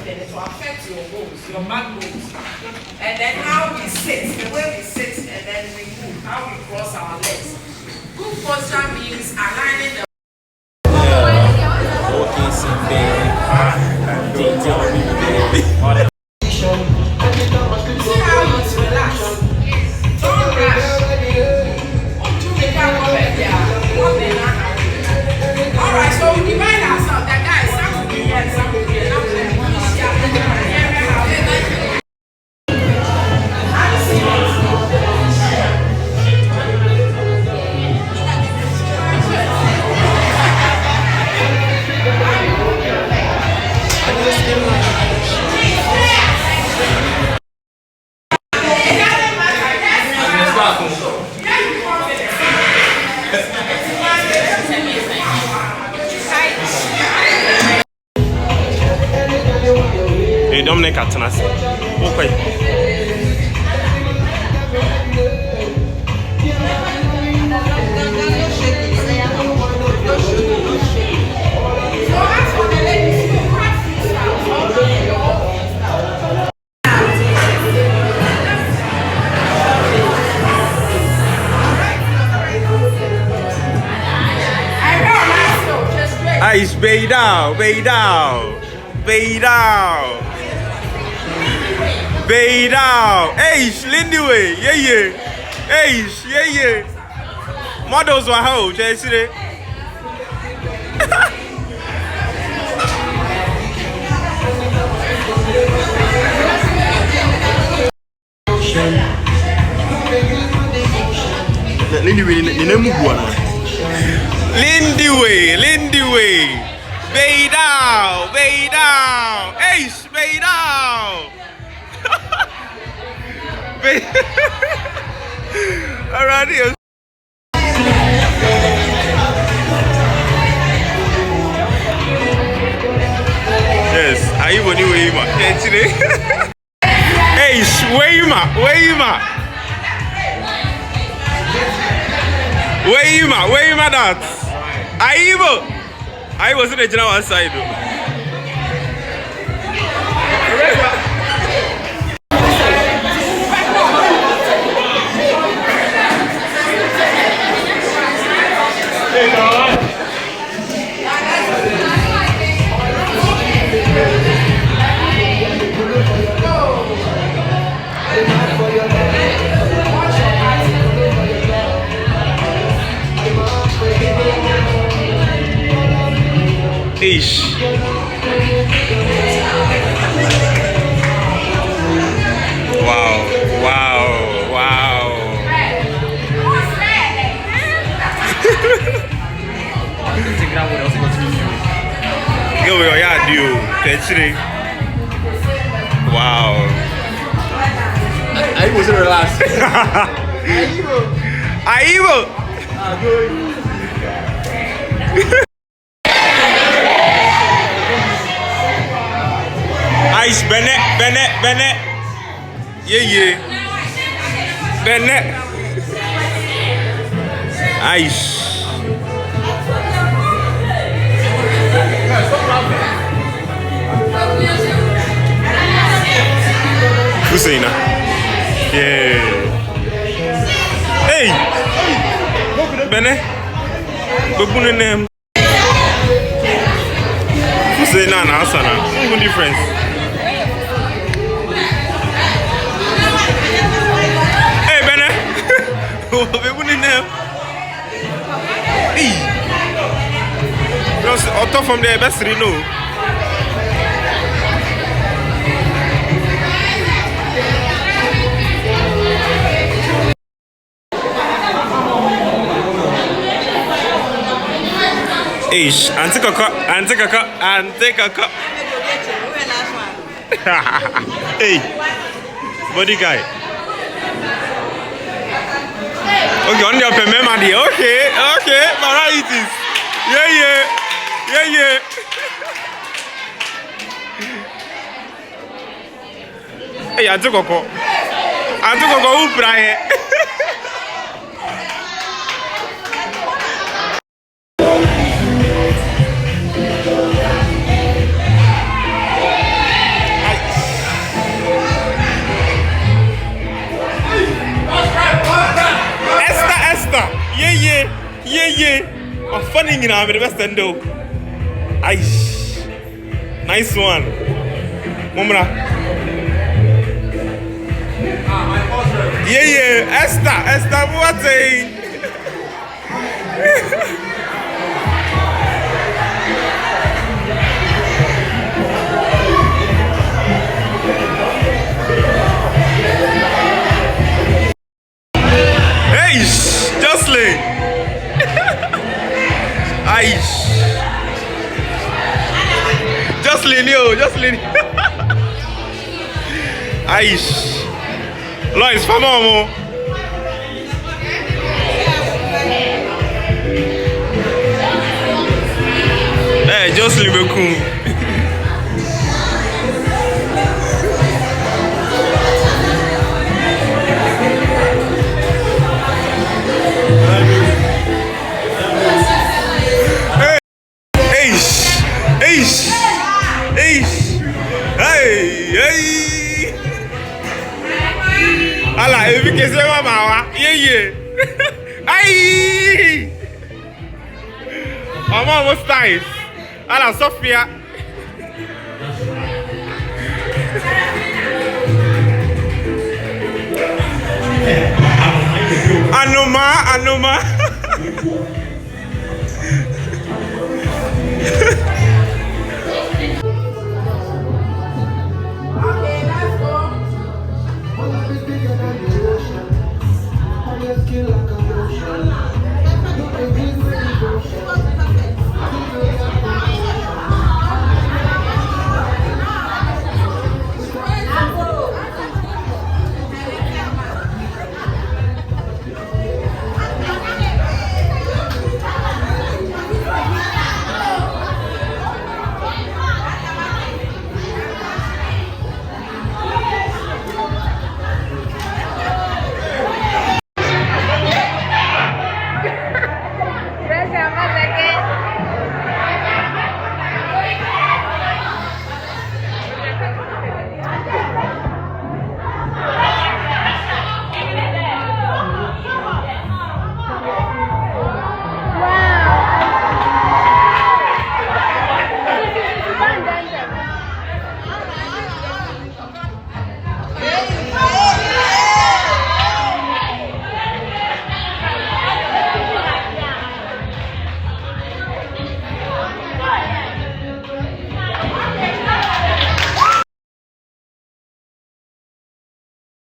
then it will affect your bones, your backbones. And then how we sit, the way we sit, and then we move, how we cross our legs. Good posture means aligning the see how you relax. Don't rush. Alright, so we divide ourselves. The guys, some will be here, some will be here. Dominic Atanas. Okay. Ice, bay down, bay down, bay down. Bay down. Hey, Lindy, yeah. Hey, yeah. Models were how, Jesse. Lindy way. Bay down. Hey, bay down. Alright, yes, are you going to wait, ma? Hey, wait, ma, that. I was in the general side. Ish. Wow. Yo, yeah, dude. Wow. I was relaxed. Aibo. Ice Bennett. Yeah. Bennett. Ice. Husseina. Yeah. Hey. Bennett. Babuna name. Husseina and Asana. What's the difference? Auto from the best Reno. Ish, Auntie Coco. Hey, body guy. Okay, on the upper memory. Okay, varieties. Yeah. Hey, Auntie Coco, who pray? nyina me the best endo. Aish. Nice one. Mumra. Yeah, Esther, what saying? Hey, Jocelyn. Aish. Jocelyn. Aish. Lois, vamos. Hey, Jocelyn Bekum. Hey. Ala, if you can say mama, yeah. Aye. Mama was nice. Ala, Sophia.